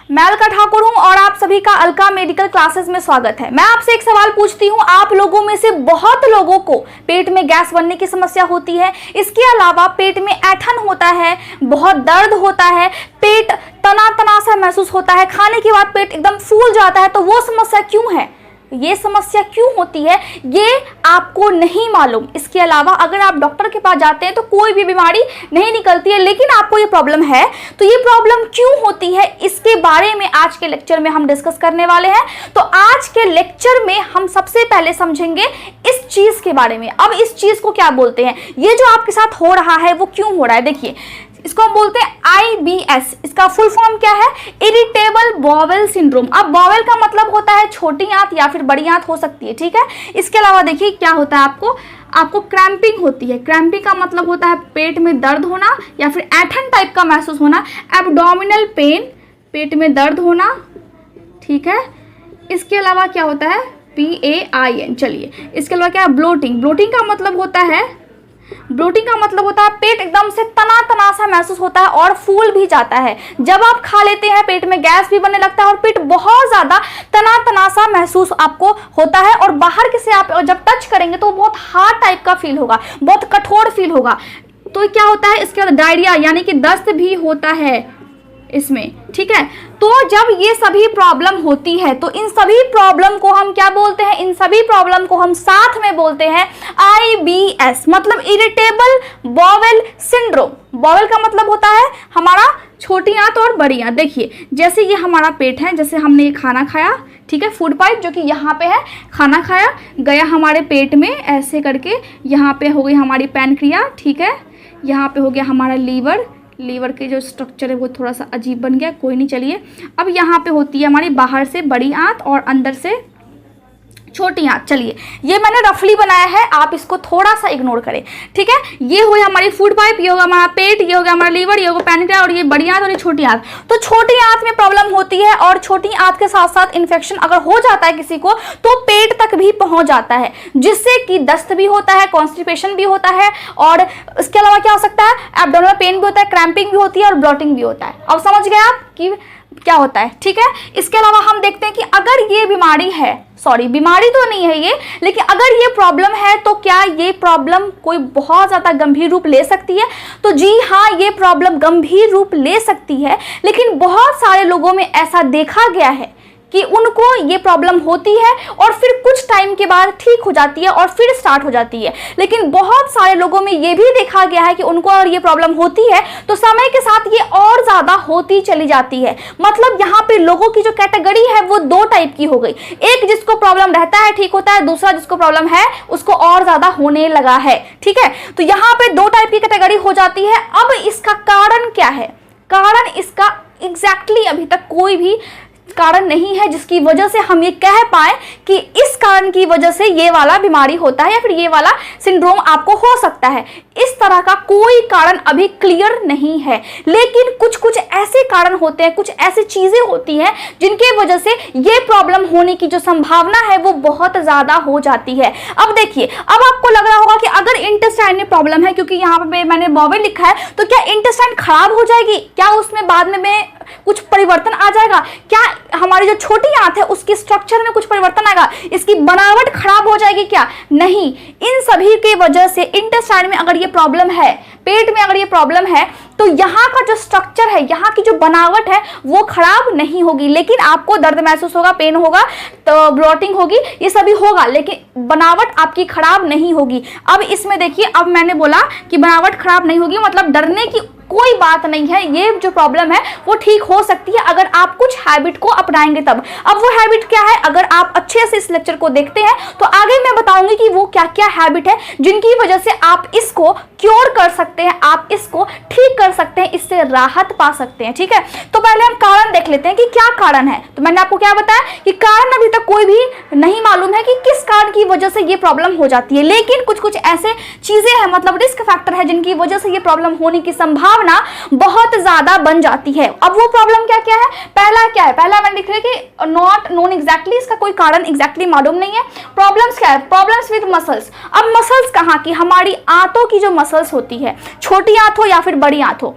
मैं अलका ठाकुर हूं और आप सभी का अलका मेडिकल क्लासेस में स्वागत है। मैं आपसे एक सवाल पूछती हूं, आप लोगों में से बहुत लोगों को पेट में गैस बनने की समस्या होती है। इसके अलावा पेट में ऐंठन होता है, बहुत दर्द होता है, पेट तना तना सा महसूस होता है, खाने के बाद पेट एकदम फूल जाता है। तो वो समस्या क्यों है, ये समस्या क्यों होती है, ये आपको नहीं मालूम। इसके अलावा अगर आप डॉक्टर के पास जाते हैं तो कोई भी बीमारी नहीं निकलती है, लेकिन आपको ये प्रॉब्लम है, तो ये प्रॉब्लम क्यों होती है, इसके बारे में आज के लेक्चर में हम डिस्कस करने वाले हैं। तो आज के लेक्चर में हम सबसे पहले समझेंगे इस चीज के बारे में। अब इस चीज को क्या बोलते हैं, ये जो आपके साथ हो रहा है वो क्यों हो रहा है। देखिए, इसको हम बोलते हैं IBS। इसका फुल फॉर्म क्या है, इरिटेबल बॉवेल सिंड्रोम। अब बॉवेल का मतलब होता है छोटी आंत या फिर बड़ी आंत हो सकती है, ठीक है। इसके अलावा देखिए क्या होता है, आपको क्रैम्पिंग होती है। क्रैम्पिंग का मतलब होता है पेट में दर्द होना या फिर ऐंठन टाइप का महसूस होना। एब्डोमिनल पेन, पेट में दर्द होना, ठीक है। इसके अलावा क्या होता है, PAIN। चलिए, इसके अलावा क्या है, ब्लोटिंग। ब्लोटिंग का मतलब होता है पेट एकदम से तना तना सा महसूस होता है और फूल भी जाता है। जब आप खा लेते हैं पेट में गैस भी बनने लगता है और पेट बहुत ज्यादा तना तना सा महसूस आपको होता है, और बाहर के से आप जब टच करेंगे तो बहुत हार्ड टाइप का फील होगा, बहुत कठोर फील होगा। तो क्या होता है, इसके बाद डायरिया यानी कि दस्त भी होता है इसमें, ठीक है। तो जब ये सभी प्रॉब्लम होती है तो इन सभी प्रॉब्लम को हम क्या बोलते हैं, इन सभी प्रॉब्लम को हम साथ में बोलते हैं IBS, मतलब इरिटेबल बॉवेल सिंड्रोम। बॉवेल का मतलब होता है हमारा छोटी आंत और बड़ी आंत। देखिए, जैसे ये हमारा पेट है, जैसे हमने ये खाना खाया, ठीक है, फूड पाइप जो कि यहाँ पे है, खाना खाया गया हमारे पेट में ऐसे करके, यहाँ पे हो गई हमारी पैनक्रिया, ठीक है, यहाँ पे हो गया हमारा लीवर के जो स्ट्रक्चर है वो थोड़ा सा अजीब बन गया, कोई नहीं। चलिए, अब यहाँ पे होती है हमारी बाहर से बड़ी आंत और अंदर से छोटी आंत। चलिए, ये मैंने रफली बनाया है, आप इसको थोड़ा सा इग्नोर करें, ठीक है। ये हुई हमारी फूड पाइप, ये होगा हमारा पेट, ये हो गया हमारा लीवर, ये होगा पैनक्रिया, और ये बड़ी आंत और ये छोटी आंत। तो छोटी आंत में प्रॉब्लम होती है और छोटी आंत के साथ साथ इन्फेक्शन अगर हो जाता है किसी को तो पेट तक भी पहुंच जाता है, जिससे कि दस्त भी होता है, कॉन्स्टिपेशन भी होता है, और इसके अलावा क्या हो सकता है, एब्डोमिनल पेन भी होता है, क्रैम्पिंग भी होती है और ब्लोटिंग भी होता है। अब समझ गए आप कि क्या होता है, ठीक है। इसके अलावा हम देखते हैं कि अगर ये बीमारी है, सॉरी बीमारी तो नहीं है ये, लेकिन अगर ये प्रॉब्लम है तो क्या ये प्रॉब्लम कोई बहुत ज़्यादा गंभीर रूप ले सकती है। तो जी हाँ, ये प्रॉब्लम गंभीर रूप ले सकती है, लेकिन बहुत सारे लोगों में ऐसा देखा गया है कि उनको ये प्रॉब्लम होती है और फिर कुछ टाइम के बाद ठीक हो जाती है और फिर स्टार्ट हो जाती है। लेकिन बहुत सारे लोगों में ये भी देखा गया है कि उनको अगर ये प्रॉब्लम होती है तो समय के साथ ये और ज़्यादा होती चली जाती है। मतलब यहाँ पे लोगों की जो कैटेगरी है वो दो टाइप की हो गई, एक जिसको प्रॉब्लम रहता है ठीक होता है, दूसरा जिसको प्रॉब्लम है उसको और ज़्यादा होने लगा है, ठीक है। तो यहाँ पे दो टाइप की कैटेगरी हो जाती है। अब इसका कारण क्या है, कारण इसका एग्जैक्टली अभी तक कोई भी कारण नहीं है जिसकी वजह से हम ये कह पाए कि इस कारण की वजह से ये वाला बीमारी होता है या फिर ये वाला सिंड्रोम आपको हो सकता है। इस तरह का कोई कारण अभी क्लियर नहीं है, लेकिन कुछ कुछ ऐसे कारण होते हैं, कुछ ऐसी चीजें होती हैं जिनके वजह से ये प्रॉब्लम होने की जो संभावना है वो बहुत ज्यादा हो जाती है। अब देखिए, अब आपको लग रहा होगा कि अगर इंटेस्टाइन में प्रॉब्लम है, क्योंकि यहाँ पे मैंने बॉवेल लिखा है, तो क्या इंटेस्टाइन खराब हो जाएगी, क्या उसमें बाद में कुछ परिवर्तन आ जाएगा, क्या हमारी जो छोटी आंत है उसकी स्ट्रक्चर में कुछ परिवर्तन आएगा, इसकी बनावट खराब हो जाएगी क्या, नहीं। इन सभी के वजह से इंटेस्टाइन में अगर ये प्रॉब्लम है, पेट में अगर ये प्रॉब्लम है, तो यहाँ का जो स्ट्रक्चर है, यहाँ की जो बनावट है वो खराब नहीं होगी, लेकिन आपको दर्द महसूस होगा, पेन होगा, तो ब्लोटिंग होगी, ये सभी होगा, लेकिन बनावट आपकी खराब नहीं होगी। अब इसमें देखिए, अब मैंने बोला कि बनावट खराब नहीं होगी, मतलब डरने की कोई बात नहीं है, ये जो प्रॉब्लम है वो ठीक हो सकती है अगर आप कुछ हैबिट को अपनाएंगे तब। अब वो हैबिट क्या है, अगर आप अच्छे से इस लेक्चर को देखते हैं तो आगे मैं बताऊंगी कि वो क्या क्या हैबिट है जिनकी वजह से आप इसको क्योर कर सकते हैं, आप इसको ठीक कर सकते हैं, इससे राहत पा सकते हैं, ठीक है। तो पहले हम कारण देख लेते हैं कि क्या कारण है। तो मैंने आपको क्या बताया कि कारण अभी तक कोई भी नहीं मालूम है कि किस कारण की वजह से ये प्रॉब्लम हो जाती है, लेकिन कुछ कुछ ऐसे चीजें हैं, मतलब रिस्क फैक्टर है जिनकी वजह से ये प्रॉब्लम होने की संभावना बहुत ज्यादा बन जाती है। अब वो प्रॉब्लम क्या क्या है, पहला क्या है, पहला मैंने लिख रहा है कि नॉट नोन एग्जैक्टली, इसका कोई कारण एग्जैक्टली मालूम नहीं है। प्रॉब्लम्स क्या है, प्रॉब्लम्स विद मसल्स। अब मसल्स कहाँ की, हमारी आंतों की जो मसल्स होती है, छोटी आंत हो या फिर बड़ी आंत हो,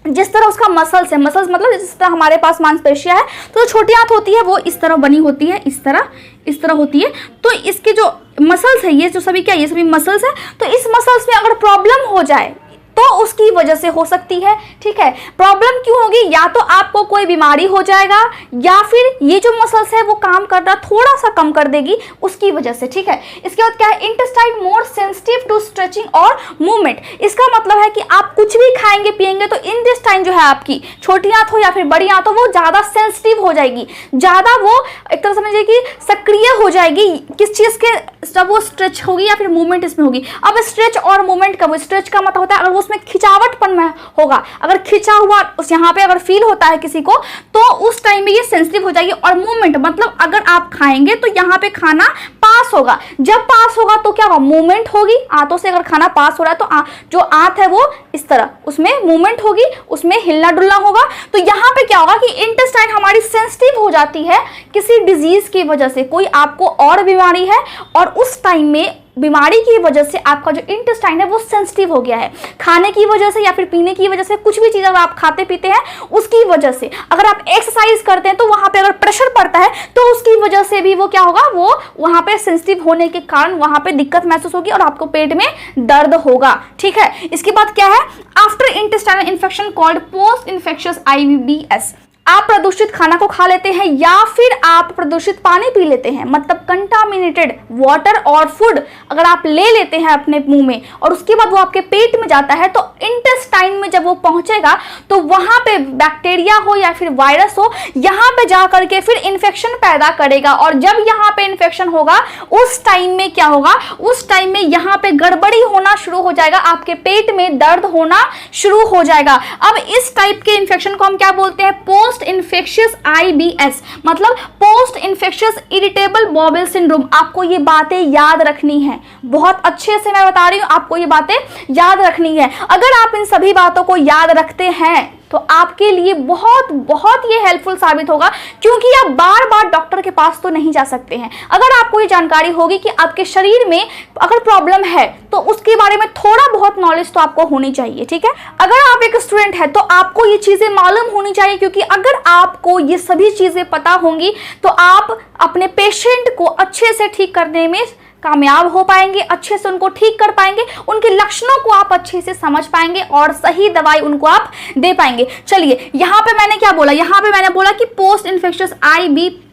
जिस तरह उसका मसल्स है, मसल्स मतलब जिस तरह हमारे पास मांसपेशियां है, तो जो छोटी आंत होती है वो इस तरह बनी होती है, इस तरह होती है। तो इसके जो मसल्स है, ये जो सभी क्या, ये सभी मसल्स है, तो इस मसल्स में अगर प्रॉब्लम हो जाए तो उसकी वजह से हो सकती है। ठीक है, प्रॉब्लम क्यों होगी, या तो आपको कोई बीमारी हो जाएगा, या फिर ये जो मसल्स है वो काम करना थोड़ा सा कम कर देगी उसकी वजह से। ठीक है, इसके बाद क्या है, intestine more sensitive to stretching और मूवमेंट। इसका मतलब है कि आप कुछ भी खाएंगे पिएंगे तो इंटेस्टाइन जो है आपकी, छोटी आंत हो या फिर बड़ी आंत हो, वो ज्यादा सेंसिटिव हो जाएगी, ज्यादा वो एक तरह समझिए कि सक्रिय हो जाएगी किस चीज के, जब वो स्ट्रेच होगी या फिर मूवमेंट इसमें होगी। अब स्ट्रेच और मूवमेंट का, वो स्ट्रेच का मतलब होता है अगर वो उसमें खिंचावटपन में होगा, अगर खिंचा हुआ उस यहाँ पे अगर फील होता है किसी को, तो उस टाइम में ये सेंसिटिव हो जाएगी। और मूवमेंट मतलब अगर आप खाएंगे तो यहाँ पे खाना पास होगा, जब पास होगा तो क्या होगा, मूवमेंट होगी। आंतों से अगर खाना पास हो रहा है तो जो आंत है वो इस तरह, उसमें मूवमेंट होगी, उसमें हिलना डुलना होगा। तो यहाँ पे क्या होगा कि इंटेस्टाइन हमारी सेंसिटिव हो जाती है किसी डिजीज की वजह से, कोई आपको और बीमारी है और उस टाइम में बीमारी की वजह से आपका जो इंटेस्टाइन है वो सेंसिटिव हो गया है, खाने की वजह से या फिर पीने की वजह से, कुछ भी चीज अगर आप खाते पीते हैं उसकी वजह से। अगर आप एक्सरसाइज करते हैं तो वहां पे अगर प्रेशर पड़ता है तो उसकी वजह से भी वो क्या होगा, वो वहां पे सेंसिटिव होने के कारण वहां पे दिक्कत महसूस होगी और आपको पेट में दर्द होगा। ठीक है, इसके बाद क्या है, after intestinal infection called post infectious IBS। आप प्रदूषित खाना को खा लेते हैं या फिर आप प्रदूषित पानी पी लेते हैं, मतलब कंटामिनेटेड वाटर और फूड अगर आप ले लेते हैं अपने मुंह में और उसके बाद वो आपके पेट में जाता है, तो इंटेस्टाइन में जब वो पहुंचेगा तो वहां पे बैक्टीरिया हो या फिर वायरस हो, यहाँ पे जा करके फिर इन्फेक्शन पैदा करेगा। और जब यहाँ पे इन्फेक्शन होगा उस टाइम में क्या होगा, उस टाइम में यहाँ पे गड़बड़ी होना शुरू हो जाएगा, आपके पेट में दर्द होना शुरू हो जाएगा। अब इस टाइप के इन्फेक्शन को हम क्या बोलते हैं, पोस्ट इन्फेक्शियस IBS, मतलब post infectious irritable bowel syndrome. आपको ये बातें याद रखनी है, बहुत अच्छे से मैं बता रही हूं, आपको ये बातें याद रखनी है। अगर आप इन सभी बातों को याद रखते हैं तो आपके लिए बहुत बहुत ये हेल्पफुल साबित होगा, क्योंकि आप बार बार डॉक्टर के पास तो नहीं जा सकते हैं। अगर आपको ये जानकारी होगी कि आपके शरीर में अगर प्रॉब्लम है तो उसके बारे में थोड़ा बहुत नॉलेज तो आपको होनी चाहिए। ठीक है, अगर आप एक स्टूडेंट है तो आपको ये चीजें मालूम होनी चाहिए, क्योंकि अगर आपको ये सभी चीजें पता होंगी तो आप अपने पेशेंट को अच्छे से ठीक करने में कामयाब हो पाएंगे, अच्छे से उनको ठीक कर पाएंगे, उनके लक्षणों को आप अच्छे से समझ पाएंगे और सही दवाई उनको आप दे पाएंगे। चलिए, यहाँ पे मैंने क्या बोला, यहाँ पे मैंने बोला कि पोस्ट इन्फेक्शियस IBS।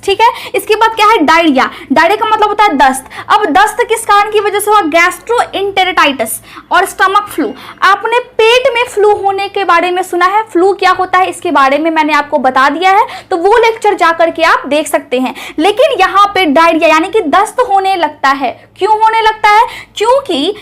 ठीक है, इसके बाद क्या है, डायरिया। डायरिया का मतलब होता है दस्त। अब दस्त किस कारण की वजह से हुआ, गैस्ट्रोएंटेराइटिस और स्टमक फ्लू। आपने पेट में फ्लू होने के बारे में सुना है, फ्लू क्या होता है इसके बारे में मैंने आपको बता दिया है, तो वो लेक्चर जा करके आप देख सकते हैं। लेकिन यहाँ पे डायरिया यानी कि दस्त होने लगता है, क्यों होने लगता है, क्योंकि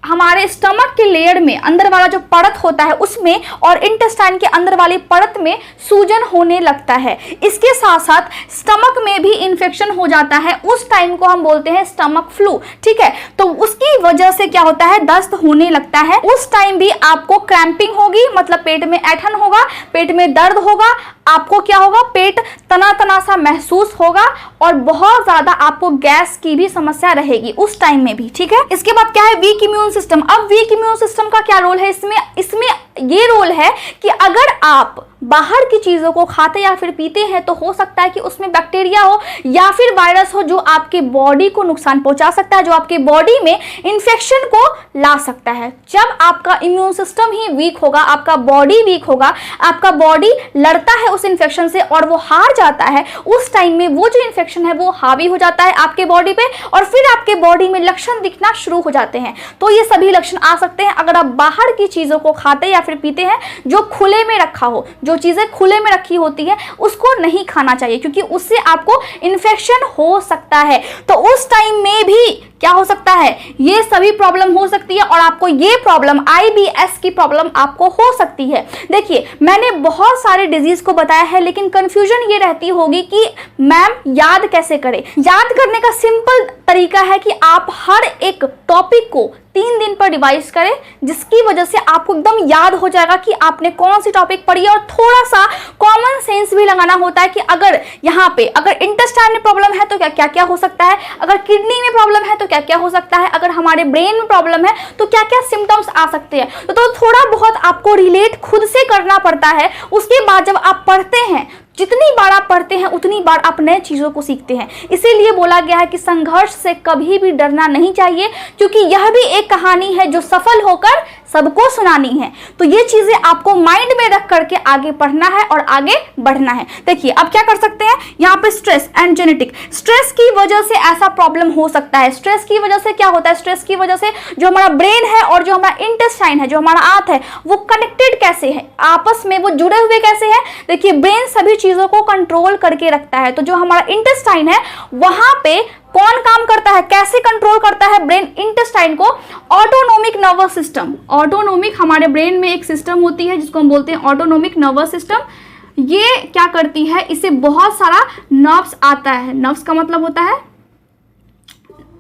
हमारे स्टमक के लेयर में अंदर वाला जो परत होता है उसमें और इंटेस्टाइन के अंदर वाली परत में सूजन होने लगता है। इसके साथ साथ स्टमक में भी इन्फेक्शन हो जाता है, उस टाइम को हम बोलते हैं स्टमक फ्लू। ठीक है, तो उसकी वजह से क्या होता है, दस्त होने लगता है। उस टाइम भी आपको क्रैम्पिंग होगी, मतलब पेट में ऐंठन होगा, पेट में दर्द होगा, आपको क्या होगा, पेट तना तना सा महसूस होगा और बहुत ज्यादा आपको गैस की भी समस्या रहेगी उस टाइम में भी। ठीक है, इसके बाद क्या है, वीक इम्यून सिस्टम। अब वीक इम्यून सिस्टम का क्या रोल है इसमें ये रोल है कि अगर आप बाहर की चीजों को खाते या फिर पीते हैं तो हो सकता है कि उसमें बैक्टीरिया हो या फिर वायरस हो जो आपके बॉडी को नुकसान पहुंचा सकता है, जो आपके बॉडी में इंफेक्शन को ला सकता है। जब आपका इम्यून सिस्टम ही वीक होगा, आपका बॉडी वीक होगा, आपका बॉडी लड़ता है उस इंफेक्शन से और वो हार जाता है, उस टाइम में वो जो इंफेक्शन है वो हावी हो जाता है आपके बॉडी पे और फिर आपके बॉडी में लक्षण दिखना शुरू हो जाते हैं। तो ये सभी लक्षण आ सकते हैं अगर आप बाहर की चीजों को खाते या फिर पीते हैं जो खुले में रखा हो। जो चीजें खुले में रखी होती है उसको नहीं खाना चाहिए, क्योंकि उससे आपको इन्फेक्शन हो सकता है। तो उस टाइम में भी क्या हो सकता है, ये सभी प्रॉब्लम हो सकती है और आपको ये प्रॉब्लम IBS की प्रॉब्लम आपको हो सकती है। देखिए, मैंने बहुत सारे डिजीज को बताया है, लेकिन कंफ्यूजन ये रहती होगी कि मैम याद कैसे करें। याद करने का सिंपल तरीका है कि आप हर एक टॉपिक को 3 दिन पर रिवाइज करें, जिसकी वजह से आपको एकदम याद हो जाएगा कि आपने कौन सी टॉपिक पढ़ी है और थोड़ा सा कॉमन सेंस भी लगाना होता है कि अगर यहाँ पे अगर इंटेस्टाइन में प्रॉब्लम है तो क्या क्या हो सकता है, अगर किडनी में प्रॉब्लम है तो क्या क्या हो सकता है, अगर हमारे ब्रेन में प्रॉब्लम है तो क्या क्या सिम्टम्स आ सकते हैं। तो थोड़ा बहुत आपको रिलेट खुद से करना पड़ता है। उसके बाद जब आप पढ़ते हैं, जितनी बार आप पढ़ते हैं उतनी बार आप नए चीज़ों को सीखते हैं। इसीलिए बोला गया है कि संघर्ष से कभी भी डरना नहीं चाहिए, क्योंकि यह भी एक कहानी है जो सफल होकर सबको सुनानी है। तो ये चीज़ें आपको माइंड में रख करके आगे पढ़ना है और आगे बढ़ना है। देखिए अब क्या कर सकते हैं, यहाँ पे स्ट्रेस एंड जेनेटिक। स्ट्रेस की वजह से ऐसा प्रॉब्लम हो सकता है। स्ट्रेस की वजह से क्या होता है, स्ट्रेस की वजह से जो हमारा ब्रेन है और जो हमारा इंटेस्टाइन है, जो हमारा आंत है, वो कनेक्टेड कैसे है, आपस में वो जुड़े हुए कैसे हैं। देखिए ब्रेन सभी चीज़ों को कंट्रोल करके रखता है, तो जो हमारा इंटेस्टाइन है वहां पे कौन काम करता है, कैसे कंट्रोल करता है ब्रेन इंटेस्टाइन को, ऑटोनोमिक नर्वस सिस्टम। ऑटोनोमिक हमारे ब्रेन में एक सिस्टम होती है जिसको हम बोलते हैं ऑटोनोमिक नर्वस सिस्टम। ये क्या करती है, इससे बहुत सारा नर्व्स आता है। नर्व्स का मतलब होता है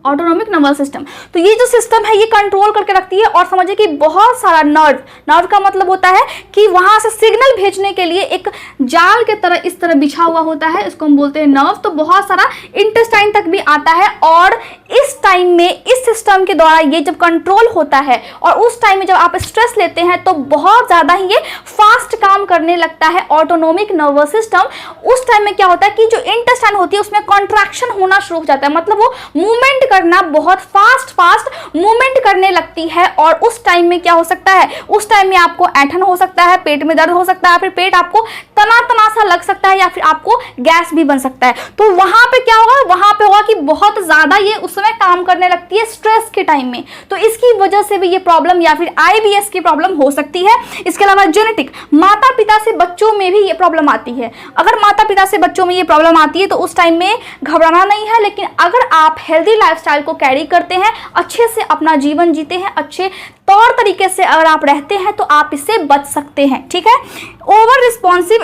ऑटोनोमिक नर्वस सिस्टम। तो ये जो सिस्टम है ये कंट्रोल करके रखती है। और समझिए कि बहुत सारा नर्व का मतलब होता है कि वहां से सिग्नल भेजने के लिए एक जाल के तरह इस तरह बिछा हुआ होता है, इसको हम बोलते हैं नर्व। तो बहुत सारा इंटेस्टाइन तक भी आता है और इस टाइम में इस सिस्टम के द्वारा ये जब कंट्रोल होता है और उस टाइम में जब आप स्ट्रेस लेते हैं तो बहुत ज़्यादा ही ये फास्ट काम करने लगता है ऑटोनोमिक नर्वस सिस्टम। उस टाइम में क्या होता है कि जो इंटेस्टाइन होती है उसमें कॉन्ट्रैक्शन होना शुरू हो जाता है, मतलब वो मूवमेंट करना बहुत फास्ट मूवमेंट करने लगती है। और उस टाइम में क्या हो सकता है, उस टाइम में आपको ऐंठन हो सकता है, पेट में दर्द हो सकता है, फिर पेट आपको तना तना सा लग सकता है या फिर आपको गैस भी बन सकता है। तो वहां पे क्या होगा, वहां पे होगा कि बहुत ज्यादा ये उस समय काम करने लगती है स्ट्रेस के टाइम में। तो इसकी वजह से भी ये प्रॉब्लम या फिर IBS की प्रॉब्लम हो सकती है। इसके अलावा जेनेटिक, माता पिता से बच्चों में भी ये प्रॉब्लम आती है। अगर माता पिता से बच्चों में ये प्रॉब्लम आती है तो उस टाइम में घबराना नहीं है, लेकिन अगर आप हेल्दी लाइफस्टाइल को कैरी करते हैं, अच्छे से अपना जीवन जीते हैं, अच्छे तौर तरीके से अगर आप रहते हैं तो आप इससे बच सकते हैं। ठीक है। Over responsive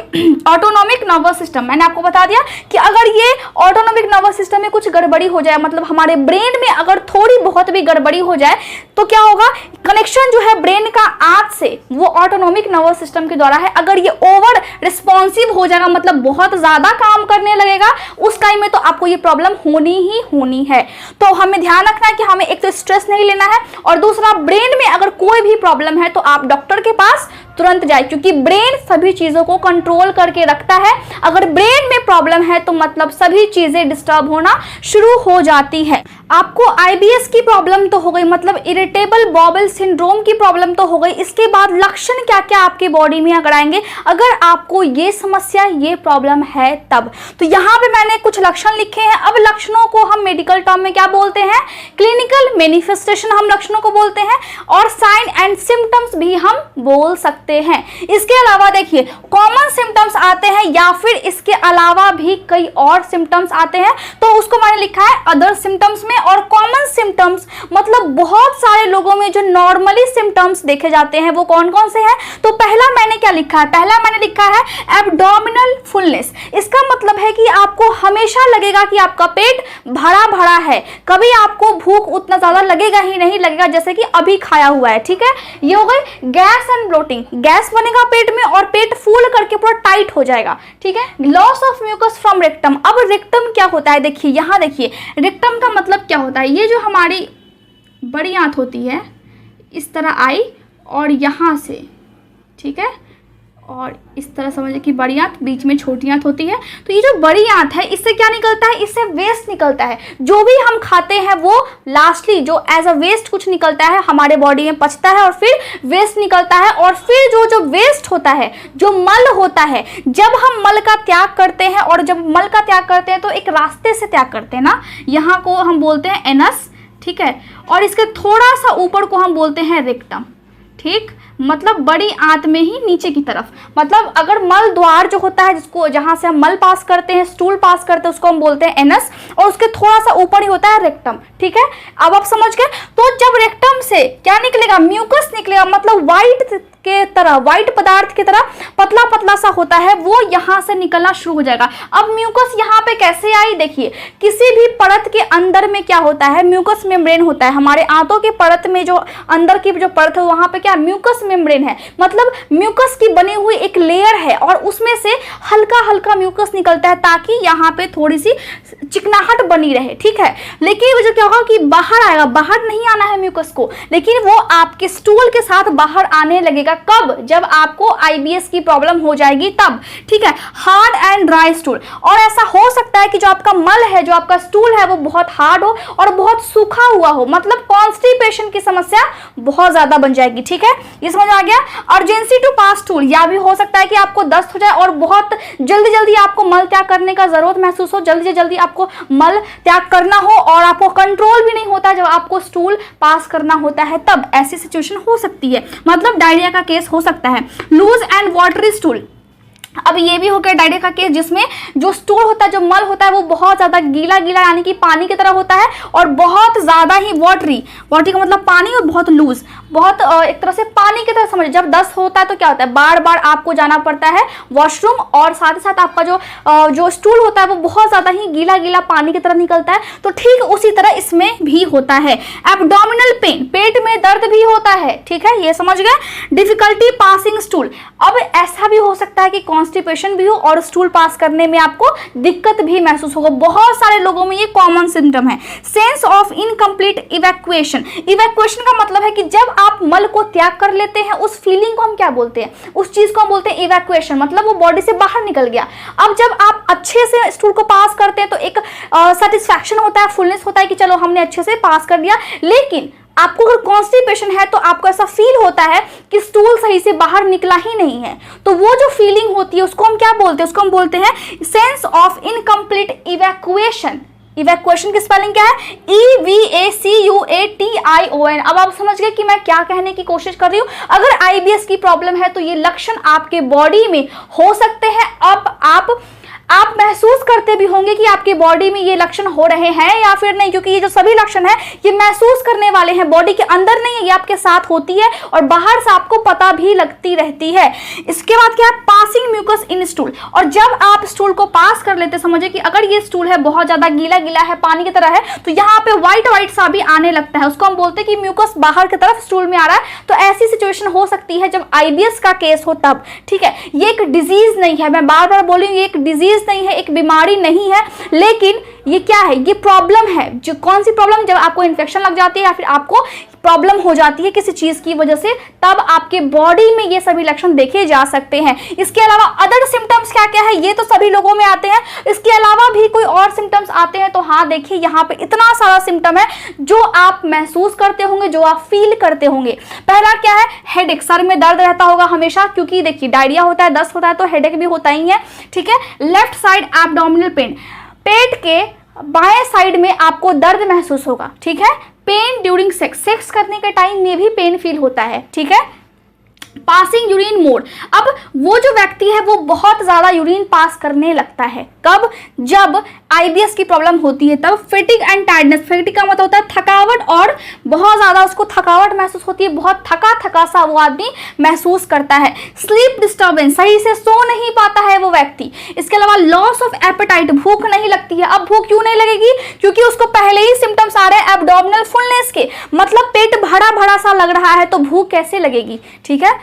autonomic nervous system, मैंने आपको बता दिया कि अगर ये ऑटोनोमिक नर्वस सिस्टम में कुछ गड़बड़ी हो जाए, मतलब हमारे ब्रेन में अगर थोड़ी बहुत भी गड़बड़ी हो जाए तो क्या होगा, कनेक्शन जो है ब्रेन का आंत से वो ऑटोनोमिक नर्वस सिस्टम के द्वारा है। अगर ये ओवर रिस्पॉन्सिव हो जाएगा, मतलब बहुत ज्यादा काम करने लगेगा, उस टाइम में तो आपको ये प्रॉब्लम होनी ही होनी है। तो हमें ध्यान रखना है कि हमें एक तो स्ट्रेस नहीं लेना है और दूसरा ब्रेन में अगर कोई भी प्रॉब्लम है तो आप डॉक्टर के पास तुरंत जाए, क्योंकि ब्रेन सभी चीजों को कंट्रोल करके रखता है। अगर ब्रेन में प्रॉब्लम है तो मतलब सभी चीजें डिस्टर्ब होना शुरू हो जाती है। आपको IBS की प्रॉब्लम तो हो गई, मतलब इरिटेबल बॉवल सिंड्रोम की प्रॉब्लम तो हो गई। इसके बाद लक्षण क्या क्या आपके बॉडी में अगर आएंगे, अगर आपको ये समस्या ये प्रॉब्लम है तब। तो यहाँ पे मैंने कुछ लक्षण लिखे हैं। अब लक्षणों को हम मेडिकल टर्म में क्या बोलते हैं, क्लिनिकल मैनिफेस्टेशन हम लक्षणों को बोलते हैं, और साइन एंड सिम्टम्स भी हम बोल सकते हैं। इसके अलावा देखिए कॉमन सिम्टम्स आते हैं या फिर इसके अलावा भी कई और सिम्टम्स आते हैं, तो उसको मैंने लिखा है अदर सिम्टम्स में। और कॉमन सिम्टम्स मतलब बहुत सारे लोगों में जो नॉर्मली सिम्टम्स देखे जाते हैं वो कौन कौन से हैं। तो पहला मैंने क्या लिखा है, पहला मैंने लिखा है एब्डोमिनल फुलनेस। इसका मतलब है कि आपको हमेशा लगेगा कि आपका पेट भरा भरा है, कभी आपको भूख उतना ज्यादा लगेगा ही नहीं, लगेगा जैसे कि अभी खाया हुआ है। ठीक है। ये हो गई गैस एंड ब्लोटिंग, गैस बनेगा पेट में और पेट फूल करके पूरा टाइट हो जाएगा। ठीक है। Loss of mucus from rectum. अब रेक्टम क्या होता है, देखिए यहाँ देखिए रेक्टम का मतलब क्या होता है, ये जो हमारी बड़ी आंत होती है इस तरह आई और यहाँ से, ठीक है, और इस तरह समझिए कि बड़ी आंत, बीच में छोटी आंत होती है। तो ये जो बड़ी आंत है इससे क्या निकलता है, इससे वेस्ट निकलता है। जो भी हम खाते हैं वो लास्टली जो एज अ वेस्ट कुछ निकलता है, हमारे बॉडी में पचता है और फिर वेस्ट निकलता है। और फिर जो वेस्ट होता है, जो मल होता है, जब हम मल का त्याग करते हैं, और जब मल का त्याग करते हैं तो एक रास्ते से त्याग करते हैं ना, यहाँ को हम बोलते हैं एनस। ठीक है। और इसके थोड़ा सा ऊपर को हम बोलते हैं रेक्टम। ठीक, मतलब बड़ी आंत में ही नीचे की तरफ, मतलब अगर मल द्वार जो होता है जिसको जहां से हम मल पास करते हैं, स्टूल पास करते हैं, उसको हम बोलते हैं एनस, और उसके थोड़ा सा ऊपर ही होता है रेक्टम। ठीक है। अब आप समझ गए। तो जब रेक्टम से क्या निकलेगा, म्यूकस निकलेगा, मतलब व्हाइट के तरह, व्हाइट पदार्थ की तरह पतला पतला सा होता है, वो यहाँ से निकलना शुरू हो जाएगा। अब म्यूकस यहाँ पे कैसे आई, देखिए किसी भी परत के अंदर में क्या होता है, म्यूकस मेम्ब्रेन होता है। हमारे आंतों के परत में जो अंदर की जो परत है वहां पे क्या म्यूकस मेम्ब्रेन है, मतलब म्यूकस की बनी हुई एक लेयर है और उसमें से हल्का हल्का म्यूकस निकलता है ताकि यहाँ पे थोड़ी सी चिकनाहट बनी रहे, ठीक है। लेकिन वो जो क्या होगा कि बाहर आएगा, बाहर नहीं आना है म्यूकस को, लेकिन वो आपके स्टूल के साथ बाहर आने लगेगा। कब, जब आपको आईबीएस की प्रॉब्लम हो जाएगी तब, ठीक है। हार्ड एंड ड्राई स्टूल, और ऐसा हो सकता है कि जो आपका मल है, जो आपका स्टूल है वो बहुत हार्ड हो और बहुत सूखा हुआ हो, मतलब कॉन्स्टिपेशन की समस्या बहुत ज्यादा बन जाएगी, ठीक है। ये समझ आ गया। अर्जेंसी टू पास स्टूल, या भी हो सकता है कि आपको दस्त हो जाए और बहुत जल्दी जल्दी आपको मल त्याग करने का जरूरत महसूस हो, जल्दी जल्दी आपको मल त्याग करना हो और आपको कंट्रोल भी नहीं होता जब आपको स्टूल पास करना होता है, तब ऐसी सिचुएशन हो सकती है, मतलब डायरिया का केस हो सकता है। लूज एंड वाटरी स्टूल, अब ये भी हो गया डायरिया का केस जिसमें जो स्टूल होता है, जो मल होता है वो बहुत ज्यादा गीला गीला यानी कि पानी की तरह होता है और बहुत ज्यादा ही वाटरी, वाटरी का मतलब पानी, और बहुत लूज, बहुत एक तरह से पानी की तरह समझ। जब दस्त होता है तो क्या होता है, बार बार आपको जाना पड़ता है वॉशरूम, और साथ ही साथ आपका जो स्टूल होता है वो बहुत ज्यादा ही गीला गीला पानी की तरह निकलता है, तो ठीक उसी तरह इसमें भी होता है। एब्डोमिनल पेन, पेट में दर्द भी होता है, ठीक है, ये समझ गए। डिफिकल्टी पासिंग स्टूल, अब ऐसा भी हो सकता है कि कॉन्स्टिपेशन भी हो और स्टूल पास करने में आपको दिक्कत भी महसूस होगा, बहुत सारे लोगों में ये कॉमन सिम्टम है। Sense of incomplete evacuation, evacuation का मतलब है कि जब आप मल को त्याग कर लेते हैं उस फीलिंग को हम क्या बोलते हैं, उस चीज को हम बोलते हैं इवैक्यूएशन, मतलब वो बॉडी से बाहर निकल गया। अब जब आप अच्छे से स्टूल को पास करते हैं तो एक सेटिस्फैक्शन होता है, फुलनेस होता है कि चलो हमने अच्छे से पास कर दिया, लेकिन आपको अगर कॉन्स्टिपेशन है तो आपको ऐसा फील होता है कि स्टूल सही से बाहर निकला ही नहीं है, तो वो जो फीलिंग होती है उसको हम क्या बोलते हैं, उसको हम बोलते हैं sense of incomplete evacuation. Evacuation की स्पेलिंग क्या है, EVACUATION। अब आप समझ गए कि मैं क्या कहने की कोशिश कर रही हूं। अगर आईबीएस की प्रॉब्लम है तो ये लक्षण आपके बॉडी में हो सकते हैं। अब आप महसूस करते भी होंगे कि आपके बॉडी में ये लक्षण हो रहे हैं या फिर नहीं, क्योंकि ये जो सभी लक्षण है ये महसूस करने वाले हैं, बॉडी के अंदर नहीं है, ये आपके साथ होती है और बाहर से आपको पता भी लगती रहती है। इसके बाद क्या है, पासिंग म्यूकस इन स्टूल, और जब आप स्टूल को पास कर लेते, समझिए कि अगर ये स्टूल है बहुत ज्यादा गीला गीला है, पानी की तरह है, तो यहाँ पे व्हाइट व्हाइट सा भी आने लगता है, उसको हम बोलते हैं कि म्यूकस बाहर की तरफ स्टूल में आ रहा है। तो ऐसी सिचुएशन हो सकती है जब आईबीएस का केस हो तब, ठीक है। ये एक डिजीज नहीं है, मैं बार बार बोली ये एक डिजीज नहीं है, एक बीमारी नहीं है, लेकिन ये क्या है, ये प्रॉब्लम है। जो कौन सी प्रॉब्लम, जब आपको इन्फेक्शन लग जाती है या फिर आपको प्रॉब्लम हो जाती है किसी चीज की वजह से, तब आपके बॉडी में ये सभी लक्षण देखे जा सकते हैं। इसके अलावा अदर सिम्टम्स क्या क्या है, ये तो सभी लोगों में आते हैं, इसके अलावा भी कोई और सिम्टम्स आते हैं तो हाँ देखिए यहाँ पे इतना सारा सिम्टम है जो आप महसूस करते होंगे, जो आप फील करते होंगे। पहला क्या है, हेडेक, सर में दर्द रहता होगा हमेशा, क्योंकि देखिए डायरिया होता है, दस्त होता है तो हेडेक भी होता ही है, ठीक है। लेफ्ट साइड एब्डोमिनल पेन, पेट के बाएं साइड में आपको दर्द महसूस होगा, ठीक है। पेन ड्यूरिंग सेक्स, सेक्स करने के टाइम में भी पेन फील होता है, ठीक है। पासिंग यूरिन मोड, अब वो जो व्यक्ति है वो बहुत ज्यादा यूरिन पास करने लगता है, कब, जब आईबीएस की प्रॉब्लम होती है तब। फेटिग एंड टायर्डनेस, फेटिग का मतलब होता है थकावट, और बहुत ज्यादा उसको थकावट महसूस होती है, बहुत थका थका सा वो आदमी महसूस करता है। स्लीप डिस्टर्बेंस, सही से सो नहीं पाता है वो व्यक्ति। इसके अलावा लॉस ऑफ एपेटाइट, भूख नहीं लगती है। अब भूख क्यों नहीं लगेगी, क्योंकि उसको पहले ही सिम्टम्स आ रहे हैं एब्डोमिनल फुलनेस के, मतलब पेट भरा भरा सा लग रहा है तो भूख कैसे लगेगी, ठीक है।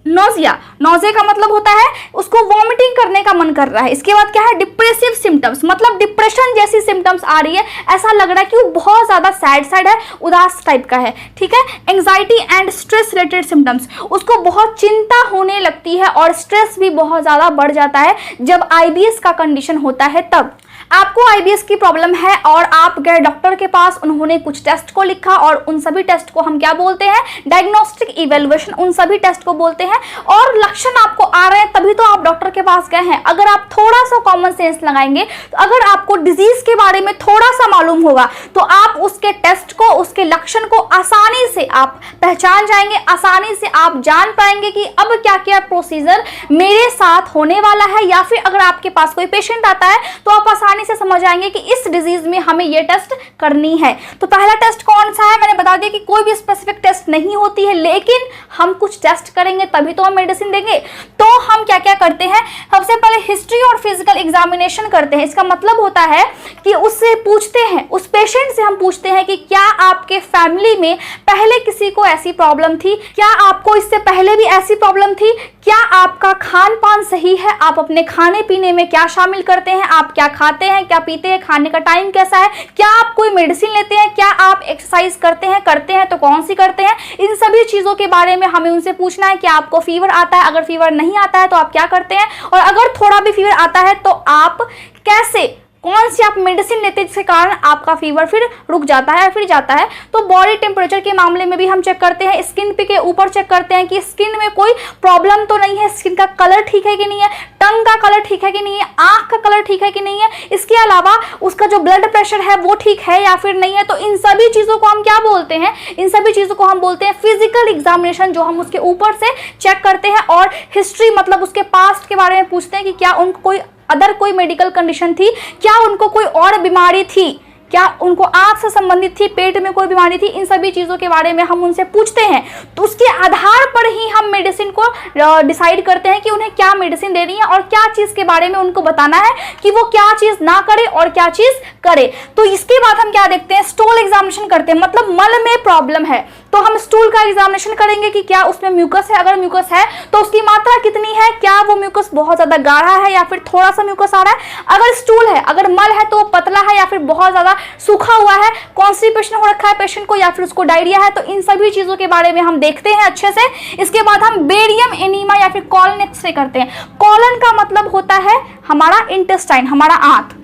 नोजिया, नोजे का मतलब होता है उसको वॉमिटिंग करने का मन कर रहा है। इसके बाद क्या है, डिप्रेसिव सिम्टम्स, मतलब डिप्रेशन जैसी सिम्टम्स आ रही है, ऐसा लग रहा है कि वो बहुत ज्यादा सैड है, उदास टाइप का है, ठीक है। Anxiety and stress related symptoms, उसको बहुत चिंता होने लगती है और स्ट्रेस भी बहुत ज्यादा बढ़ जाता है जब आईबीएस का कंडीशन होता है तब। आपको आईबीएस की प्रॉब्लम है और आप गए डॉक्टर के पास, उन्होंने कुछ टेस्ट को लिखा और उन सभी टेस्ट को हम क्या बोलते हैं, डायग्नोस्टिक इवैल्यूएशन, उन सभी टेस्ट को बोलते हैं हैं और लक्षण आपको आ रहे हैं तभी तो आप डॉक्टर के पास गए हैं। अगर आप थोड़ा सा कॉमन सेंस लगाएंगे, तो अगर आपको डिजीज के बारे में थोड़ा सा मालूम होगा तो आप उसके टेस्ट को, उसके लक्षण को आसानी से आप पहचान जाएंगे, आसानी से आप जान पाएंगे कि अब क्या क्या प्रोसीजर मेरे साथ होने वाला है। या फिर अगर आपके पास कोई पेशेंट आता है तो आप आसानी से समझ आएंगे कि इस डिजीज में हमें ये टेस्ट करनी है। तो पहला टेस्ट कौन सा है? मैंने बता दिया कि कोई भी स्पेसिफिक टेस्ट नहीं होती है, लेकिन हम कुछ टेस्ट करेंगे तभी तो हम मेडिसिन देंगे। तो हम क्या क्या करते हैं? सबसे पहले हिस्ट्री और फिजिकल एग्जामिनेशन करते हैं। इसका मतलब होता है कि उससे पूछते हैं, उस पेशेंट से हम पूछते हैं कि क्या आपके फैमिली में पहले किसी को ऐसी प्रॉब्लम थी, क्या आपको इससे पहले भी ऐसी प्रॉब्लम थी, क्या आपका खान पान सही है, आप अपने खाने पीने में क्या शामिल करते हैं, आप क्या खाते हैं, क्या पीते हैं, खाने का टाइम कैसा है, क्या आप कोई मेडिसिन लेते हैं, क्या आप एक्सरसाइज करते हैं तो कौन सी करते हैं। इन सभी चीजों के बारे में हमें उनसे पूछना है कि आपको फीवर आता है, अगर फीवर नहीं आता है तो आप क्या करते हैं, और अगर थोड़ा भी फीवर आता है तो आप कैसे, कौन सी आप मेडिसिन लेते हैं जिसके कारण आपका फीवर फिर रुक जाता है, फिर जाता है। तो बॉडी टेम्परेचर के मामले में भी हम चेक करते हैं, स्किन पे के ऊपर चेक करते हैं कि स्किन में कोई प्रॉब्लम तो नहीं है, स्किन का कलर ठीक है कि नहीं है, टंग का कलर ठीक है कि नहीं है, आंख का कलर ठीक है कि नहीं है, इसके अलावा उसका जो ब्लड प्रेशर है वो ठीक है या फिर नहीं है। तो इन सभी चीज़ों को हम क्या बोलते हैं? इन सभी चीज़ों को हम बोलते हैं फिजिकल एग्जामिनेशन, जो हम उसके ऊपर से चेक करते हैं। और हिस्ट्री मतलब उसके पास्ट के बारे में पूछते हैं कि क्या उनको कोई अदर कोई मेडिकल कंडीशन थी, क्या उनको कोई और बीमारी थी, क्या उनको आंख से संबंधित थी, पेट में कोई बीमारी थी। इन सभी चीज़ों के बारे में हम उनसे पूछते हैं। तो उसके आधार पर ही हम मेडिसिन को डिसाइड करते हैं कि उन्हें क्या मेडिसिन देनी है और क्या चीज़ के बारे में उनको बताना है कि वो क्या चीज़ ना करे और क्या चीज़ करे। तो इसके बाद हम क्या देखते हैं? स्टूल एग्जामिनेशन करते हैं, मतलब मल में प्रॉब्लम है तो हम स्टूल का एग्जामिनेशन करेंगे कि क्या उसमें म्यूकस है, अगर म्यूकस है तो उसकी मात्रा कितनी है, क्या वो म्यूकस बहुत ज़्यादा गाढ़ा है या फिर थोड़ा सा म्यूकस आ रहा है। अगर स्टूल है, अगर मल है तो वो पतला है या फिर बहुत ज़्यादा सूखा हुआ है, कॉन्स्टिपेशन हो रखा है पेशेंट को या फिर उसको डायरिया है। तो इन सभी चीज़ों के बारे में हम देखते हैं अच्छे से। इसके बाद हम बेरियम एनीमा या फिर कॉलन एक्सरे करते हैं। कॉलन का मतलब होता है हमारा इंटेस्टाइन, हमारा आंत।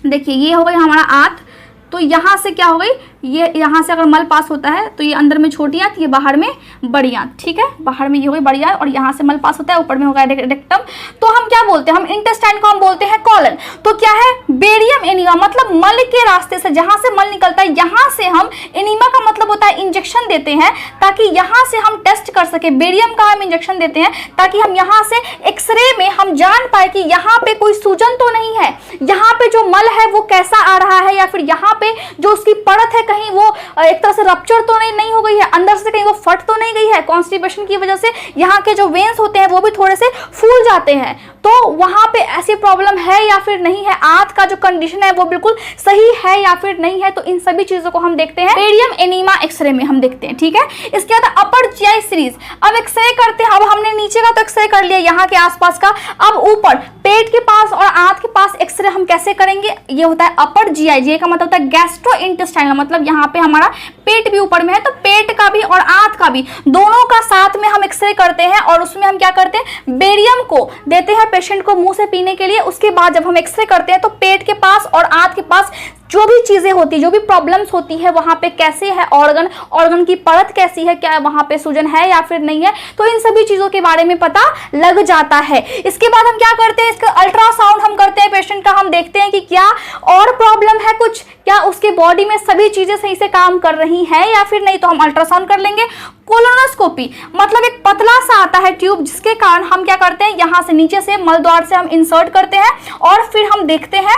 देखिए ये हो गई हमारा आंत, तो यहाँ से क्या हो गई, ये यहाँ से अगर मल पास होता है तो ये अंदर में छोटी आंत, ये बाहर में बड़ी आंत, ठीक है। बाहर में ये हो गई बड़ी आंत और यहाँ से मल पास होता है, ऊपर में होगा रेक्टम। तो हम क्या बोलते हैं? हम इंटेस्टाइन को हम बोलते हैं कॉलन। तो क्या है? बेरियम एनीमा मतलब मल के रास्ते से, जहाँ से मल निकलता है, यहाँ से हम, एनीमा का मतलब होता है इंजेक्शन देते हैं ताकि यहाँ से हम टेस्ट कर सके। बेरियम का हम इंजेक्शन देते हैं ताकि हम यहाँ से एक्सरे में हम जान पाए कि यहाँ पे कोई सूजन तो नहीं है, यहाँ पे जो मल है वो कैसा आ रहा है, या फिर यहाँ पे जो उसकी परत है कहीं वो एक तरह से रप्चर तो नहीं हो गई है, अंदर से कहीं वो फट तो नहीं गई है। कॉन्स्टिपेशन की वजह से यहाँ के जो वेन्स होते हैं वो भी थोड़े से फूल जाते हैं, तो वहाँ पे ऐसी प्रॉब्लम है या फिर नहीं है, आंत का जो कंडीशन है वो बिल्कुल सही है या फिर नहीं है। तो इन सभी चीजों को हम देखते हैं बेरियम एनीमा एक्सरे में हम देखते हैं, ठीक है। इसके बाद अपर जीआई सीरीज, अब एक्सरे करते हैं। अब हमने नीचे का तो एक्सरे कर लिया, यहाँ के आसपास का, अब ऊपर पेट के पास और आंत के पास एक्सरे हम कैसे करेंगे? ये होता है अपर जीआई। जीआई का मतलब होता है गैस्ट्रो इंटेस्टाइनल, मतलब यहाँ पे हमारा पेट भी ऊपर में है, तो पेट का भी और आंत का भी, दोनों का साथ में हम एक्सरे करते हैं। और उसमें हम क्या करते हैं? बेरियम को देते हैं पेशेंट को मुंह से पीने के लिए। उसके बाद जब हम एक्सरे करते हैं तो पेट के पास और आंत के पास जो भी चीजें होती, जो भी प्रॉब्लम्स होती है, वहां पे कैसे है ऑर्गन की परत कैसी है, क्या वहां पे सूजन है या फिर नहीं है, तो इन सभी चीजों के बारे में पता लग जाता है। इसके बाद हम क्या करते हैं? इसका अल्ट्रासाउंड हम करते हैं पेशेंट का। हम देखते हैं कि क्या और प्रॉब्लम है कुछ, क्या उसके बॉडी में सभी चीजें सही से काम कर रही है या फिर नहीं, तो हम अल्ट्रासाउंड कर लेंगे। कोलोनोस्कोपी मतलब एक पतला सा आता है ट्यूब, जिसके कारण हम क्या करते हैं? यहाँ से नीचे से मल द्वार से हम इंसर्ट करते हैं और फिर हम देखते हैं,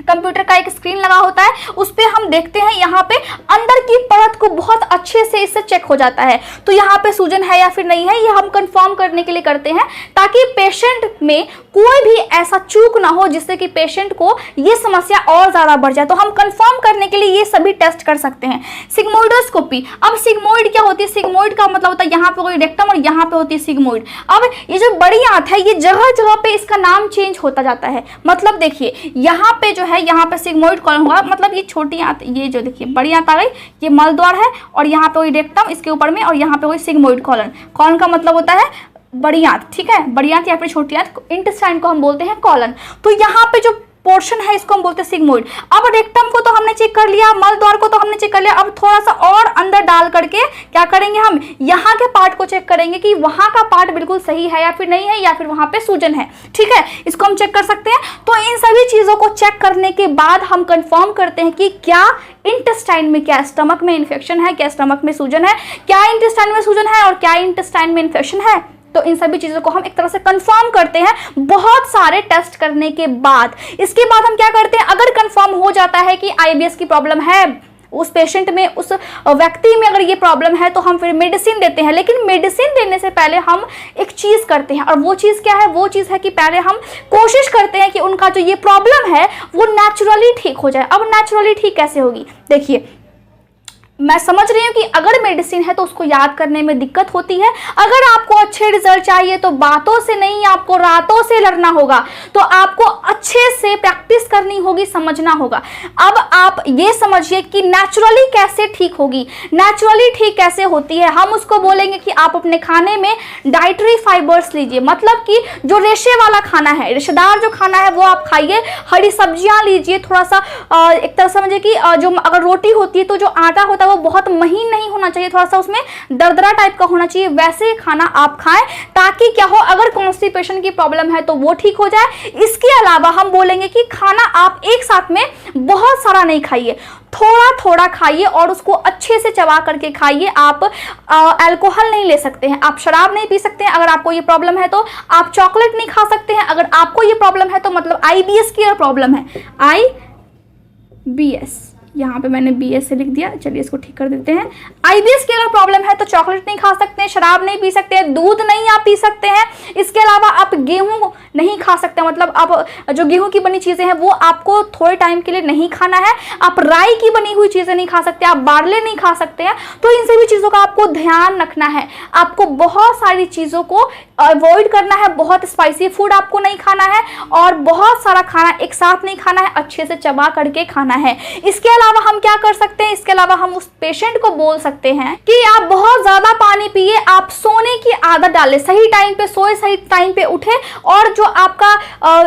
कंप्यूटर का एक स्क्रीन लगा होता है, उस पे हम देखते हैं यहाँ पे अंदर की परत को बहुत अच्छे से इससे चेक हो जाता है। तो यहाँ पे सूजन है या फिर नहीं है, ये हम कंफर्म करने के लिए करते हैं ताकि पेशेंट में कोई भी ऐसा चूक ना हो जिससे कि पेशेंट को ये समस्या और ज्यादा बढ़ जाए। तो हम कंफर्म करने के लिए ये सभी टेस्ट कर सकते हैं। सिग्मोइडोस्कोपी, अब सिग्मोइड क्या होती है? सिग्मोइड का मतलब होता है यहाँ पे कोई रेक्टम और यहाँ पे होती है सिग्मोइड। अब ये जो बड़ी आंत है, ये जगह जगह पे इसका नाम चेंज होता जाता है। मतलब देखिए यहाँ पे जो है, यहाँ पे सिग्मोइड कॉलन होगा, मतलब ये छोटी आंत, ये जो देखिए बड़ी आंत आ गई, ये मल द्वार है, और यहाँ पे वही रेक्टम इसके ऊपर में, और यहाँ पे वही सिग्मोइड कॉलन। कॉलन का मतलब होता है बड़ी आंत, ठीक है, बड़ी आंत या फिर छोटी आंत। इंटेस्टाइन को हम बोलते हैं कॉलन। तो यहाँ पे जो पोर्शन है इसको हम बोलते हैं सिग्मोइड। अब रेक्टम को तो हमने चेक कर लिया, मल द्वार को तो हमने चेक कर लिया, अब थोड़ा सा और अंदर डाल करके क्या करेंगे, हम यहाँ के पार्ट को चेक करेंगे कि वहां का पार्ट बिल्कुल सही है या फिर नहीं है, या फिर वहां पे सूजन है। ठीक है, इसको हम चेक कर सकते हैं। तो इन सभी चीजों को चेक करने के बाद हम कंफर्म करते हैं कि क्या इंटेस्टाइन में, क्या स्टमक में इन्फेक्शन है, क्या स्टमक में सूजन है, क्या इंटेस्टाइन में सूजन है और क्या इंटेस्टाइन में इन्फेक्शन है। तो इन सभी चीजों को हम एक तरह से कंफर्म करते हैं बहुत सारे टेस्ट करने के बाद। इसके बाद हम क्या करते हैं, अगर कंफर्म हो जाता है कि आईबीएस की प्रॉब्लम है उस पेशेंट में, उस व्यक्ति में अगर ये प्रॉब्लम है, तो हम फिर मेडिसिन देते हैं। लेकिन मेडिसिन देने से पहले हम एक चीज करते हैं, और वो चीज क्या है, वो चीज है कि पहले हम कोशिश करते हैं कि उनका जो ये प्रॉब्लम है वो नेचुरली ठीक हो जाए। अब नेचुरली ठीक कैसे होगी, देखिए मैं समझ रही हूँ कि अगर मेडिसिन है तो उसको याद करने में दिक्कत होती है। अगर आपको अच्छे रिजल्ट चाहिए तो बातों से नहीं, आपको रातों से लड़ना होगा, तो आपको अच्छे से प्रैक्टिस करनी होगी, समझना होगा। अब आप ये समझिए कि नेचुरली कैसे ठीक होगी, नेचुरली ठीक कैसे होती है। हम उसको बोलेंगे कि आप अपने खाने में डाइटरी फाइबर्स लीजिए, मतलब कि जो रेशे वाला खाना है, रेशेदार जो खाना है वो आप खाइए, हरी सब्जियां लीजिए, थोड़ा सा एक तरह समझिए कि जो अगर रोटी होती है तो जो आटा होता है वो बहुत महीन नहीं होना चाहिए, थोड़ा सा उसमें दरदरा टाइप का होना चाहिए, वैसे खाना आप खाएं, ताकि क्या हो, अगर कॉन्स्टिपेशन की प्रॉब्लम है तो वो ठीक हो जाए। इसके अलावा हम बोलेंगे कि खाना आप एक साथ में बहुत सारा नहीं खाइए, थोड़ा थोड़ा खाइए और उसको अच्छे से चबा करके खाइए। आप अल्कोहल नहीं ले सकते हैं, आप शराब नहीं पी सकते हैं, अगर आपको ये प्रॉब्लम है तो आप चॉकलेट नहीं खा सकते हैं। अगर आपको ये प्रॉब्लम है तो मतलब आईबीएस की प्रॉब्लम है, आईबीएस, यहाँ पे मैंने बीएस से लिख दिया, चलिए इसको ठीक कर देते हैं। आईबीएस की अगर प्रॉब्लम है तो चॉकलेट नहीं खा सकते हैं, शराब नहीं पी सकते हैं, दूध नहीं आप पी सकते हैं। इसके अलावा आप गेहूं नहीं खा सकते, मतलब आप जो गेहूं की बनी चीज़ें हैं वो आपको थोड़े टाइम के लिए नहीं खाना है। आप राई की बनी हुई चीज़ें नहीं खा सकते, आप बार्ले नहीं खा सकते हैं। तो इन सभी चीज़ों का आपको ध्यान रखना है, आपको बहुत सारी चीज़ों को अवॉइड करना है। बहुत स्पाइसी फूड आपको नहीं खाना है और बहुत सारा खाना एक साथ नहीं खाना है, अच्छे से चबा करके खाना है। इसके अलावा हम क्या कर सकते हैं, इसके अलावा हम उस पेशेंट को बोल सकते हैं कि आप बहुत ज्यादा पानी पिए, आप सोने की आदत डालें, सही टाइम पे सोए, सही टाइम पे उठे, और जो आपका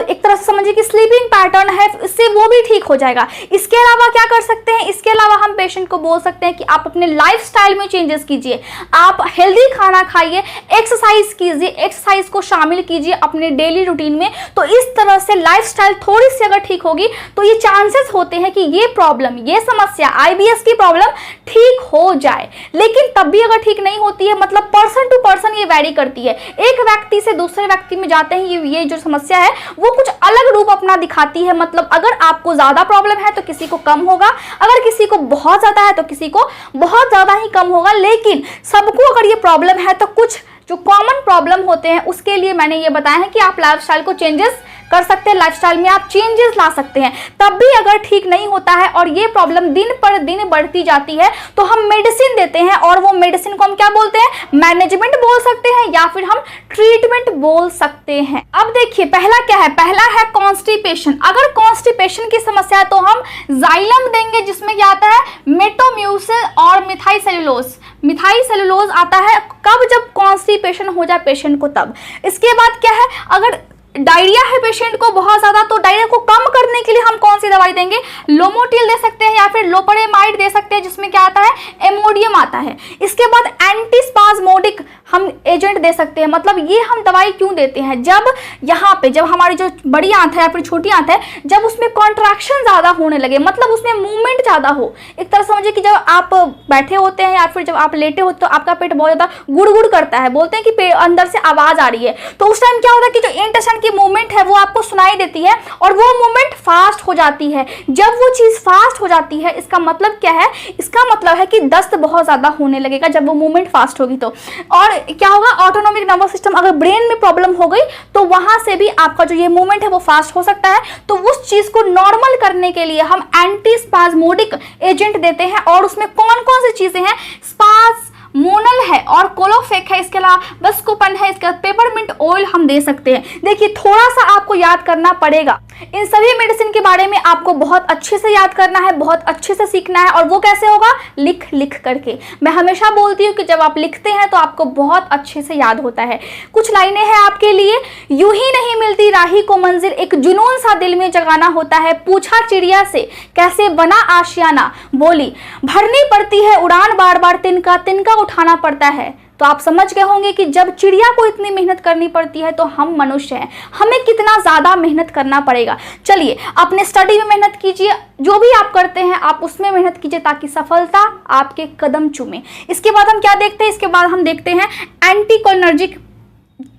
एक तरह से समझिए कि स्लीपिंग पैटर्न है इससे वो भी ठीक हो जाएगा। इसके अलावा क्या कर सकते हैं, इसके अलावा हम पेशेंट को बोल सकते हैं कि आप अपने लाइफस्टाइल में चेंजेस कीजिए, आप हेल्दी खाना खाइए, एक्सरसाइज कीजिए, एक्सरसाइज को शामिल कीजिए अपने डेली रूटीन में। तो इस तरह से लाइफस्टाइल थोड़ी सी अगर ठीक होगी तो ये चांसेस होते हैं कि ये प्रॉब्लम, ये समस्या, आईबीएस की प्रॉब्लम ठीक हो जाए। लेकिन तब भी अगर ठीक नहीं होती है, मतलब पर्सन टू पर्सन ये वैरी करती है, एक व्यक्ति से दूसरे व्यक्ति में जाते हैं ये जो समस्या है वो कुछ अलग रूप अपना दिखाती है। मतलब अगर आपको ज्यादा प्रॉब्लम है तो किसी को कम होगा, अगर किसी को बहुत ज्यादा है तो किसी को बहुत ज्यादा ही कम होगा। लेकिन सबको अगर ये प्रॉब्लम है तो कुछ जो कॉमन प्रॉब्लम होते हैं उसके लिए मैंने ये बताया है कि आप लाइफस्टाइल को चेंजेस कर सकते हैं, लाइफस्टाइल में आप चेंजेस ला सकते हैं। तब भी अगर ठीक नहीं होता है और ये प्रॉब्लम दिन पर दिन बढ़ती जाती है तो हम मेडिसिन देते हैं, और वो मेडिसिन को हम क्या बोलते हैं, मैनेजमेंट बोल सकते हैं या फिर हम ट्रीटमेंट बोल सकते हैं। अब देखिए पहला क्या है, पहला है कॉन्स्टिपेशन। अगर कॉन्स्टिपेशन की समस्या है तो हम जाइलम देंगे, जिसमें क्या आता है, मेटोम्यूसिल और मिथाइल सेलुलोज। मिथाइल सेलुलोज आता है कब, जब कॉन्स्टिपेशन हो जाए पेशेंट को तब। इसके बाद क्या है, अगर डायरिया है पेशेंट को बहुत ज्यादा तो डायरिया को कम करने के लिए हम कौन सी दवाई देंगे, लोमोटिल दे सकते हैं या फिर लोपेरामाइड दे सकते हैं, जिसमें क्या आता है, एमोडियम आता है। इसके बाद एंटीस्पाज्मोडिक हम एजेंट दे सकते हैं। मतलब ये हम दवाई क्यों देते हैं, जब यहाँ पे जब हमारी जो बड़ी आंत है या फिर छोटी आंत है, जब उसमें कॉन्ट्रैक्शन ज्यादा होने लगे, मतलब उसमें मूवमेंट ज्यादा हो, एक तरह समझिए कि जब आप बैठे होते हैं या फिर जब आप लेटे होते तो आपका पेट बहुत ज्यादा गुड़गुड़ करता है, बोलते हैं कि अंदर से आवाज आ रही है, तो उस टाइम क्या होता है कि जो इंटेस्टाइन की मूवमेंट है वो आपको सुनाई देती है और वो मूवमेंट फास्ट हो जाती है। जब वो चीज फास्ट हो जाती है इसका मतलब क्या है, इसका मतलब है कि दस्त बहुत ज्यादा होने लगेगा जब वो मूवमेंट फास्ट होगी तो। और क्या होगा, ऑटोनोमिक नर्वस सिस्टम, अगर ब्रेन में प्रॉब्लम हो गई तो वहां से भी आपका जो ये मूवमेंट है वो फास्ट हो सकता है। तो उस चीज को नॉर्मल करने के लिए हम एंटीस्पाज्मोडिक एजेंट देते हैं, और उसमें कौन कौन सी चीजें हैं, स्पाज्मोनल है और कोलोफेक है, इसके अलावा बस्कोपन है, इसके बाद पेपरमिंट ऑयल हम दे सकते हैं। देखिए थोड़ा सा आपको याद करना पड़ेगा, इन सभी मेडिसिन के बारे में आपको बहुत अच्छे से याद करना है, बहुत अच्छे से सीखना है। और वो कैसे होगा? लिख लिख करके। मैं हमेशा बोलती हूँ कि जब आप लिखते हैं तो आपको बहुत अच्छे से याद होता है। कुछ लाइनें हैं आपके लिए। यूं ही नहीं मिलती राही को मंजिल, एक जुनून सा दिल में जगाना होता है। पूछा चिड़िया से कैसे बना आशियाना, बोली भरनी पड़ती है उड़ान बार बार, तिनका तिनका उठाना पड़ता है। तो आप समझ गए होंगे कि जब चिड़िया को इतनी मेहनत करनी पड़ती है तो हम मनुष्य हैं, हमें कितना ज़्यादा मेहनत करना पड़ेगा। चलिए, अपने स्टडी में मेहनत कीजिए, जो भी आप करते हैं आप उसमें मेहनत कीजिए ताकि सफलता आपके कदम चूमे। इसके बाद हम क्या देखते हैं? इसके बाद हम देखते हैं एंटीकोलिनर्जिक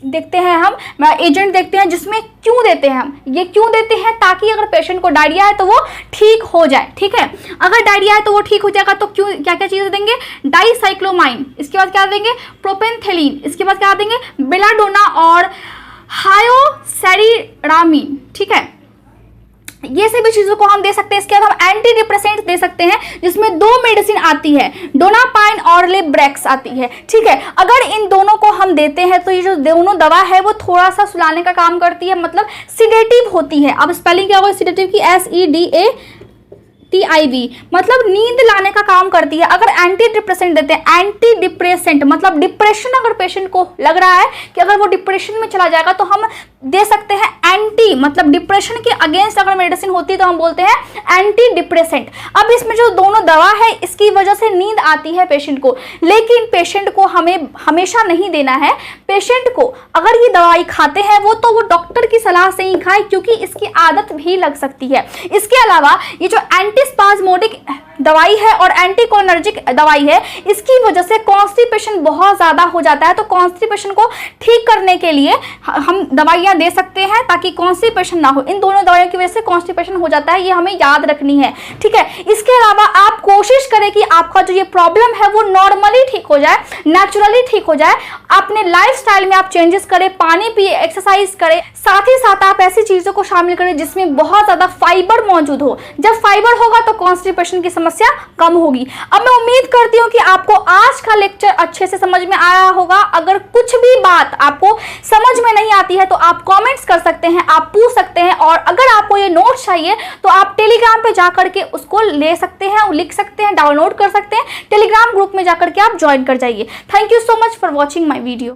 देखते हैं, हम एजेंट देखते हैं, जिसमें क्यों देते हैं हम। ये क्यों देते हैं? ताकि अगर पेशेंट को डायरिया है तो वो ठीक हो जाए। ठीक है, अगर डायरिया है तो वो ठीक हो जाएगा। तो क्यों, क्या क्या चीज़ें देंगे? डाइसाइक्लोमाइन, इसके बाद क्या देंगे? प्रोपेनथेलिन, इसके बाद क्या देंगे? बेलाडोना और हायोसेरिडामिन। ठीक है, ये सभी चीज़ों को हम दे सकते हैं। इसके बाद हम एंटी डिप्रेसेंट दे सकते हैं, जिसमें 2 मेडिसिन आती है, डोनापाइन और लिब्रेक्स आती है। ठीक है, अगर इन दोनों को हम देते हैं तो ये जो दोनों दवा है वो थोड़ा सा सुलाने का काम करती है, मतलब सिडेटिव होती है। अब स्पेलिंग क्या होगा सिडेटिव की? SEDATIV, मतलब नींद लाने का काम करती है। अगर एंटी डिप्रेसेंट देते हैं, एंटी डिप्रेसेंट मतलब डिप्रेशन अगर पेशेंट को लग रहा है कि अगर वो डिप्रेशन में चला जाएगा तो हम दे सकते हैं एंटी, मतलब डिप्रेशन के अगेंस्ट अगर मेडिसिन होती है तो हम बोलते हैं एंटी डिप्रेसेंट। अब इसमें जो दोनों दवा है इसकी वजह से नींद आती है पेशेंट को, लेकिन पेशेंट को हमें हमेशा नहीं देना है। पेशेंट को अगर ये दवाई खाते हैं वो तो वो डॉक्टर की सलाह से ही खाए, क्योंकि इसकी आदत भी लग सकती है। इसके अलावा ये जो एंटीस्पाज्मोडिक दवाई है और एंटीकोलिनर्जिक दवाई है, इसकी वजह से कॉन्स्टिपेशन बहुत ज़्यादा हो जाता है। तो कॉन्स्टिपेशन को ठीक करने के लिए हम दवाइयाँ दे सकते हैं ताकि कॉन्स्टिपेशन ना हो। इन दोनों दवाइयों की वजह से कॉन्स्टिपेशन हो जाता है, ये हमें याद रखनी है। ठीक है, इसके अलावा आप कोशिश करें कि आपका जो ये प्रॉब्लम है वो नॉर्मली ठीक हो जाए, नेचुरली ठीक हो जाए। अपने लाइफस्टाइल में आप चेंजेस करें, पानी पिए, एक्सरसाइज करें, साथ ही साथ आप ऐसी चीज़ों को शामिल करें जिसमें बहुत ज़्यादा फाइबर मौजूद हो। जब फाइबर होगा तो कॉन्स्टिपेशन की समस्या कम होगी। अब मैं उम्मीद करती हूँ कि आपको आज का लेक्चर अच्छे से समझ में आया होगा। अगर कुछ भी बात आपको समझ में नहीं आती है तो आप कमेंट्स कर सकते हैं, आप पूछ सकते हैं। और अगर आपको ये नोट्स चाहिए तो आप टेलीग्राम पे जाकर के उसको ले सकते हैं, लिख सकते हैं, डाउनलोड कर सकते हैं। टेलीग्राम ग्रुप में जाकर के आप ज्वाइन कर जाइए। Thank you so much for watching my video.